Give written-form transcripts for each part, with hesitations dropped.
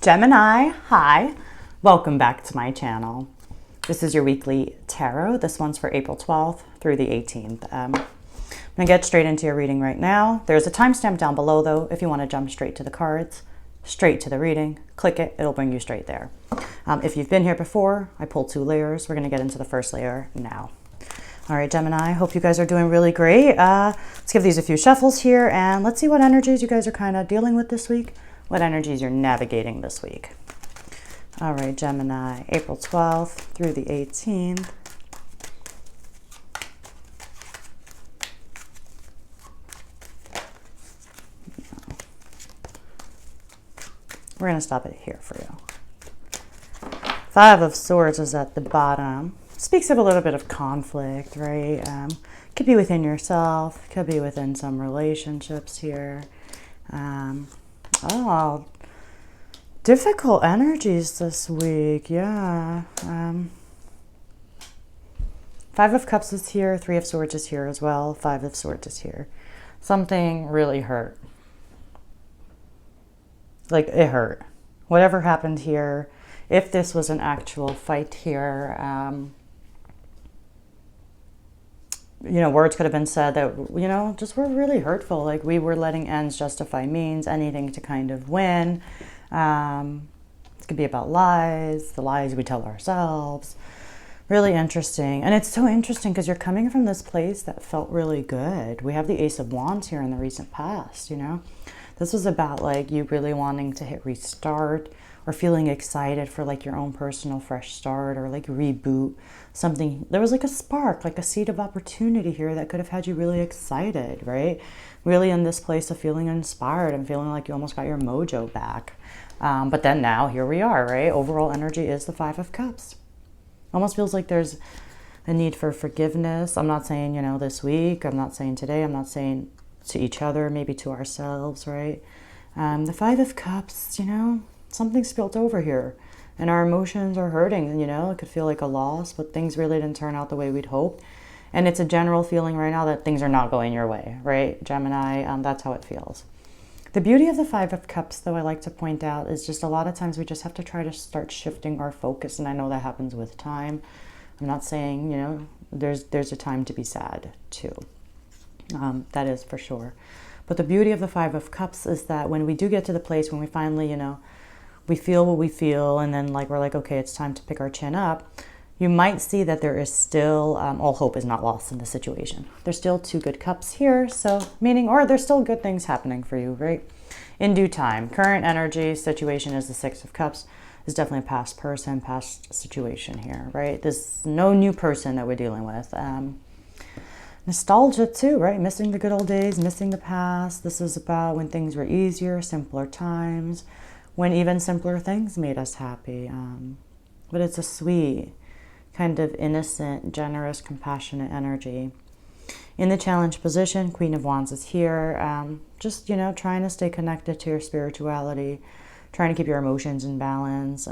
Gemini, hi. Welcome back to my channel. This is your weekly tarot. This one's for April 12th through the 18th. I'm going to get straight into your reading right now. There's a timestamp down below, though, if you want to jump straight to the cards, straight to the reading. Click it. It'll bring you straight there. If you've been here before, I pulled 2 layers. We're going to get into the first layer now. All right, Gemini, hope you guys are doing really great. Let's give these a few shuffles here, and let's see what energies you guys are kind of dealing with this week. What energies you're navigating this week. All right, Gemini, April 12th through the 18th. We're going to stop it here for you. 5 of Swords is at the bottom. Speaks of a little bit of conflict, right? Could be within yourself, could be within some relationships here. Oh, difficult energies this week, yeah. 5 of Cups is here, 3 of Swords is here as well, 5 of Swords is here. Something really hurt. Like, it hurt. Whatever happened here, if this was an actual fight here, you know, words could have been said that, you know, just were really hurtful. Like, we were letting ends justify means, anything to kind of win. It could be about lies, the lies we tell ourselves. Really interesting. And it's so interesting because you're coming from this place that felt really good. We have the Ace of Wands here in the recent past, you know. This was about, like, you really wanting to hit restart or feeling excited for, like, your own personal fresh start or, like, reboot. Something, there was like a spark, like a seed of opportunity here that could have had you really excited, right? Really in this place of feeling inspired and feeling like you almost got your mojo back. But then now here we are, right? Overall energy is the 5 of Cups. Almost feels like there's a need for forgiveness. I'm not saying, you know, this week. I'm not saying today. I'm not saying to each other, maybe to ourselves, right? The 5 of Cups, you know, something spilled over here. And our emotions are hurting, you know, it could feel like a loss, but things really didn't turn out the way we'd hoped. And it's a general feeling right now that things are not going your way, right, Gemini? That's how it feels. The beauty of the 5 of Cups, though, I like to point out, is just a lot of times we just have to try to start shifting our focus. And I know that happens with time. I'm not saying, you know, there's a time to be sad, too. That is for sure. But the beauty of the 5 of Cups is that when we do get to the place when we finally, you know, we feel what we feel, and then, like, we're like, okay, it's time to pick our chin up. You might see that there is still, all hope is not lost in the situation. There's still 2 good cups here, so meaning, or there's still good things happening for you, right? In due time. Current energy situation is the 6 of Cups. Is definitely a past person, past situation here, right? There's no new person that we're dealing with. Nostalgia too, right? Missing the good old days, missing the past. This is about when things were easier, simpler times, when even simpler things made us happy. But it's a sweet, kind of innocent, generous, compassionate energy. In the challenge position, Queen of Wands is here. Just, you know, trying to stay connected to your spirituality, trying to keep your emotions in balance,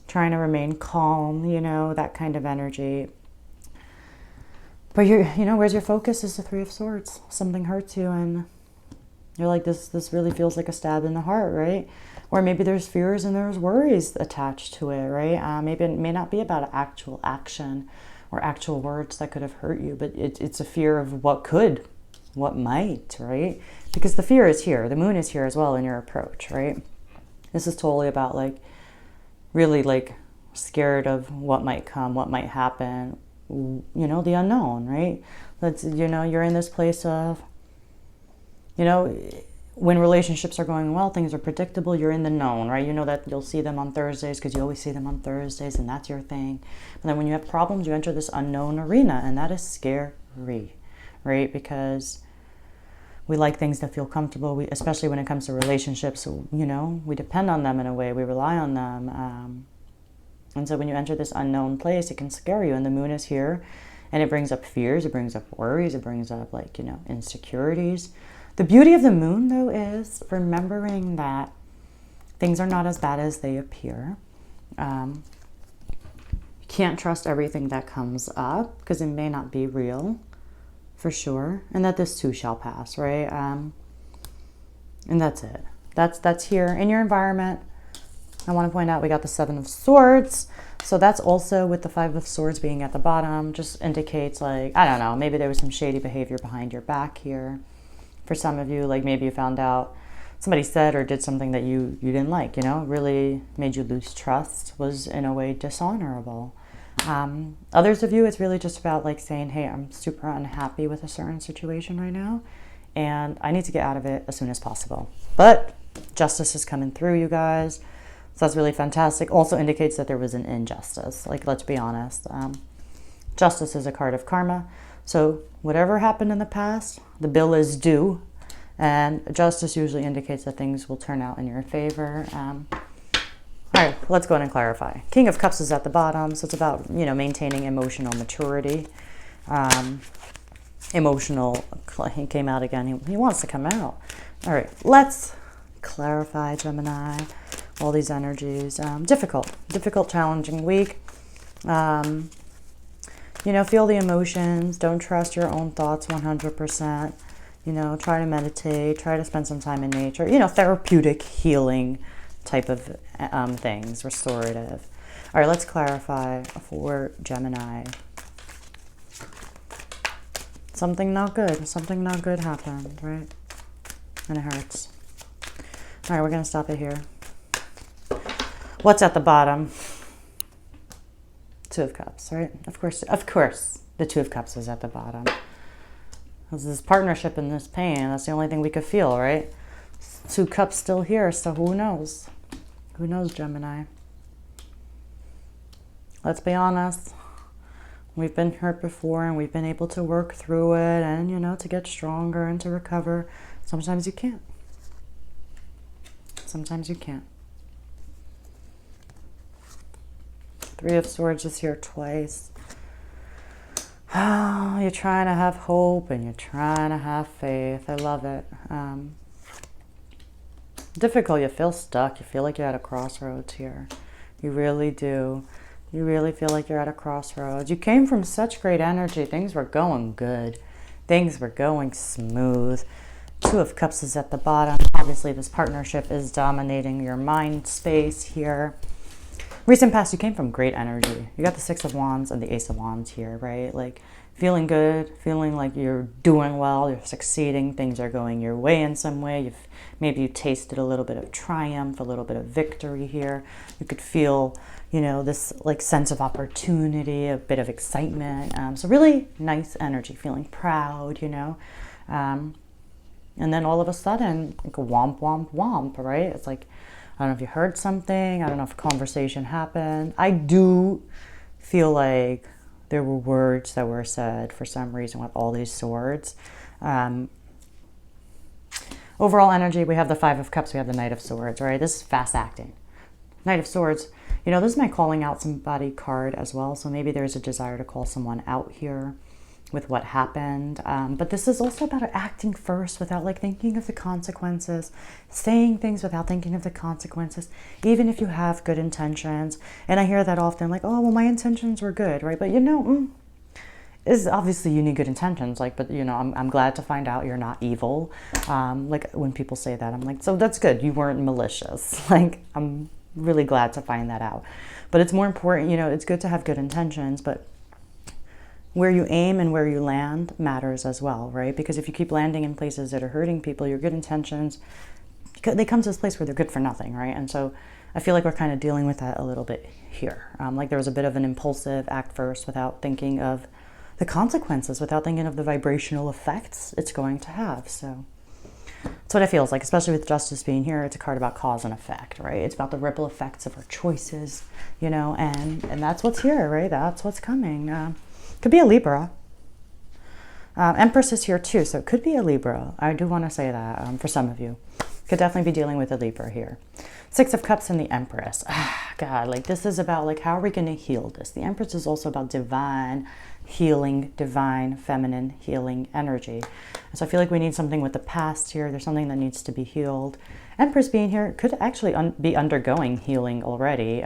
trying to remain calm, you know, that kind of energy. But you know, where's your focus is the 3 of Swords. Something hurts you and you're like, this really feels like a stab in the heart, right? Or maybe there's fears and there's worries attached to it, right? Maybe it may not be about actual action or actual words that could have hurt you, but it's a fear of what could, what might, right? Because the fear is here. The moon is here as well in your approach, right? This is totally about, like, really, like, scared of what might come, what might happen, you know, the unknown, right? That's, you know, you're in this place of, you know, when relationships are going well, things are predictable, you're in the known, right? You know that you'll see them on Thursdays because you always see them on Thursdays and that's your thing. And then when you have problems, you enter this unknown arena, and that is scary, right? Because we like things that feel comfortable, especially when it comes to relationships, you know, we depend on them in a way, we rely on them. And so when you enter this unknown place, it can scare you, and the moon is here, and it brings up fears, it brings up worries, it brings up, like, you know, insecurities. The beauty of the moon, though, is remembering that things are not as bad as they appear. You can't trust everything that comes up because it may not be real. for sure, and that this too shall pass, right? And that's it. That's here in your environment. I want to point out we got the Seven of Swords. So that's also with the Five of Swords being at the bottom, just indicates like, I don't know, maybe there was some shady behavior behind your back here. For some of you, like maybe you found out somebody said or did something that you didn't like, you know, really made you lose trust, was in a way dishonorable. Others of you, it's really just about like saying, hey, I'm super unhappy with a certain situation right now, and I need to get out of it as soon as possible. But justice is coming through, you guys. So that's really fantastic. Also indicates that there was an injustice. Like, let's be honest. Justice is a card of karma. So whatever happened in the past, the bill is due. And justice usually indicates that things will turn out in your favor. All right, let's go ahead and clarify. King of Cups is at the bottom. So it's about, you know, maintaining emotional maturity. He came out again. He wants to come out. All right, let's clarify, Gemini. All these energies. Difficult, challenging week. You know, feel the emotions. Don't trust your own thoughts 100%. You know, try to meditate. Try to spend some time in nature. You know, therapeutic, healing type of things. Restorative. All right, let's clarify for Gemini. Something not good. Something not good happened, right? And it hurts. All right, we're going to stop it here. What's at the bottom? Two of Cups, right? Of course, the Two of Cups is at the bottom. There's this partnership and this pain. That's the only thing we could feel, right? Two Cups still here, so who knows? Who knows, Gemini? Let's be honest. We've been hurt before, and we've been able to work through it, and, you know, to get stronger and to recover. Sometimes you can't. Sometimes you can't. Three of Swords is here twice. Oh, you're trying to have hope and you're trying to have faith. I love it. Difficult. You feel stuck. You feel like you're at a crossroads here. You really do. You really feel like you're at a crossroads. You came from such great energy. Things were going good. Things were going smooth. Two of Cups is at the bottom. Obviously, this partnership is dominating your mind space here. Recent past, you came from great energy. You got the Six of Wands and the Ace of Wands here, right? Like feeling good, feeling like you're doing well, you're succeeding, things are going your way in some way. Maybe you tasted a little bit of triumph, a little bit of victory here. You could feel, you know, this like sense of opportunity, a bit of excitement. So really nice energy, feeling proud, you know. And then all of a sudden, like a womp, womp, womp, right? It's like, I don't know if you heard something. I don't know if a conversation happened. I do feel like there were words that were said for some reason with all these swords. Overall energy, we have the Five of Cups. We have the Knight of Swords, right? This is fast acting. Knight of Swords, you know, this is my calling out somebody card as well. So maybe there's a desire to call someone out here with what happened. But this is also about acting first without like thinking of the consequences, saying things without thinking of the consequences, even if you have good intentions. And I hear that often, like, oh, well, my intentions were good, right? But you know, is obviously you need good intentions, like, but you know, I'm glad to find out you're not evil. Like when people say that, I'm like, so that's good. You weren't malicious. Like, I'm really glad to find that out. But it's more important, you know, it's good to have good intentions, but where you aim and where you land matters as well, right? Because if you keep landing in places that are hurting people, your good intentions, they come to this place where they're good for nothing, right? And so I feel like we're kind of dealing with that a little bit here. Like there was a bit of an impulsive act first without thinking of the consequences, without thinking of the vibrational effects it's going to have. So that's what it feels like, especially with Justice being here. It's a card about cause and effect, right? It's about the ripple effects of our choices, you know, and that's what's here, right? That's what's coming. Could be a Libra. Empress is here too, so it could be a Libra. I do want to say that for some of you. Could definitely be dealing with a Libra here. Six of Cups and the Empress. God, like this is about like, how are we going to heal this? The Empress is also about divine healing, divine feminine healing energy. So I feel like we need something with the past here. There's something that needs to be healed. Empress being here could actually be undergoing healing already.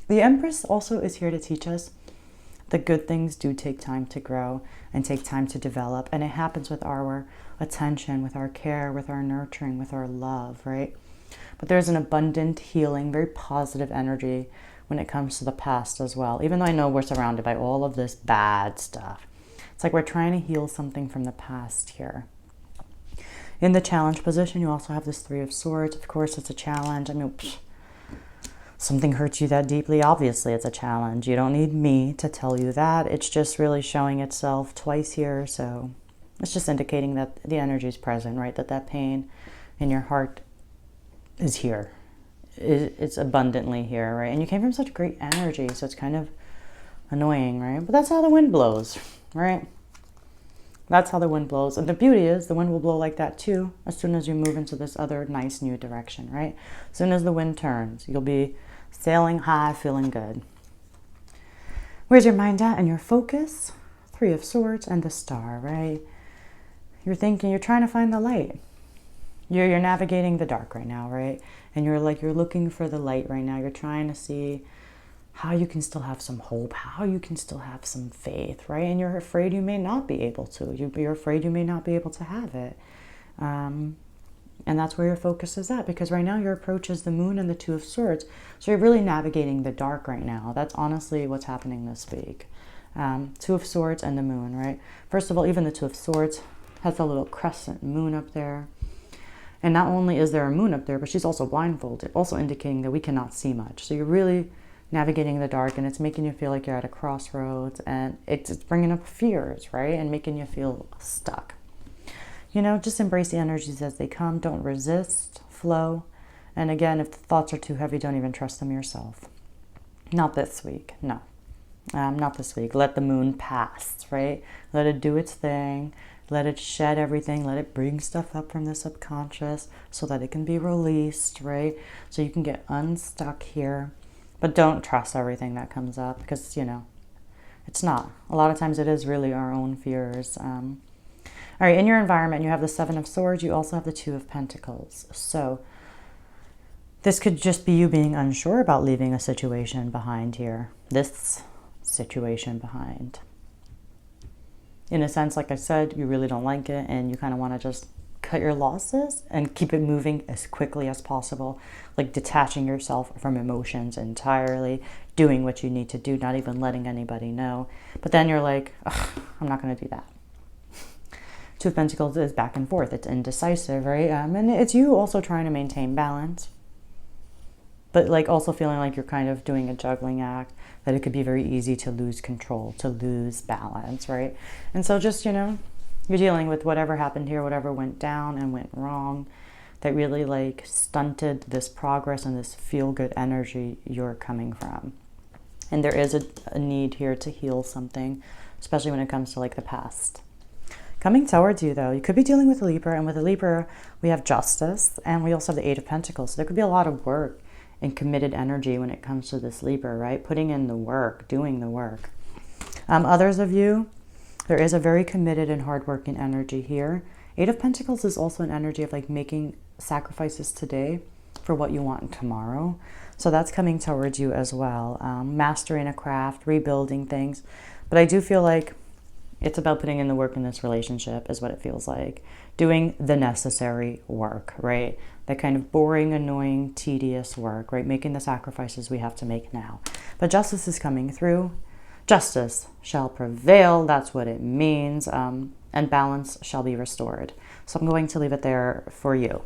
The Empress also is here to teach us the good things do take time to grow and take time to develop. And it happens with our attention, with our care, with our nurturing, with our love, right? But there's an abundant healing, very positive energy when it comes to the past as well. Even though I know we're surrounded by all of this bad stuff, it's like we're trying to heal something from the past here. In the challenge position, you also have this Three of Swords. Of course, it's a challenge. I mean, something hurts you that deeply, obviously it's a challenge. You don't need me to tell you that. It's just really showing itself twice here. So it's just indicating that the energy is present, right? That pain in your heart is here. It's abundantly here, right? And you came from such great energy, so it's kind of annoying, right? But that's how the wind blows, right? That's how the wind blows. And the beauty is the wind will blow like that too as soon as you move into this other nice new direction, right? As soon as the wind turns, you'll be sailing high, feeling good. Where's your mind at and your focus? Three of Swords and the Star, right? You're thinking, you're trying to find the light. You're navigating the dark right now, right? And you're looking for the light right now. You're trying to see how you can still have some hope, how you can still have some faith, right? And you're afraid you may not be able to. You're afraid you may not be able to have it. And that's where your focus is at, because right now your approach is the Moon and the Two of Swords. So you're really navigating the dark right now. That's honestly what's happening this week. Two of Swords and the Moon, right? First of all, even the Two of Swords has a little crescent moon up there. And not only is there a moon up there, but she's also blindfolded, also indicating that we cannot see much. So you're really navigating the dark, and it's making you feel like you're at a crossroads, and it's bringing up fears, right? And making you feel stuck. You know, just embrace the energies as they come. Don't resist, flow. And again, if the thoughts are too heavy, don't even trust them yourself. Not this week, no. Not this week. Let the moon pass, right? Let it do its thing. Let it shed everything. Let it bring stuff up from the subconscious so that it can be released, right? So you can get unstuck here. But don't trust everything that comes up, because, you know, it's not. A lot of times it is really our own fears. All right, in your environment, you have the Seven of Swords. You also have the Two of Pentacles. So this could just be you being unsure about leaving a situation behind here. This situation behind. In a sense, like I said, you really don't like it, and you kind of want to just cut your losses and keep it moving as quickly as possible, like detaching yourself from emotions entirely, doing what you need to do, not even letting anybody know. But then you're like, I'm not going to do that. Two of Pentacles is back and forth. It's indecisive, right? And it's you also trying to maintain balance, but like also feeling like you're kind of doing a juggling act, that it could be very easy to lose control, to lose balance, right? And so just, you know, you're dealing with whatever happened here, whatever went down and went wrong, that really like stunted this progress and this feel-good energy you're coming from. And there is a need here to heal something, especially when it comes to like the past. Coming towards you though, you could be dealing with a Libra, and with a Libra, we have Justice, and we also have the Eight of Pentacles. So there could be a lot of work and committed energy when it comes to this Libra, right? Putting in the work, doing the work. Others of you, there is a very committed and hardworking energy here. Eight of Pentacles is also an energy of like making sacrifices today for what you want tomorrow. So that's coming towards you as well. Mastering a craft, rebuilding things. But I do feel like it's about putting in the work in this relationship is what it feels like. Doing the necessary work, right? That kind of boring, annoying, tedious work, right? Making the sacrifices we have to make now. But justice is coming through. Justice shall prevail. That's what it means. And balance shall be restored. So I'm going to leave it there for you.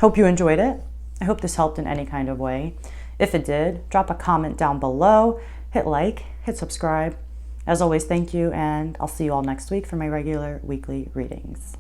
Hope you enjoyed it. I hope this helped in any kind of way. If it did, drop a comment down below. Hit like, hit subscribe. As always, thank you, and I'll see you all next week for my regular weekly readings.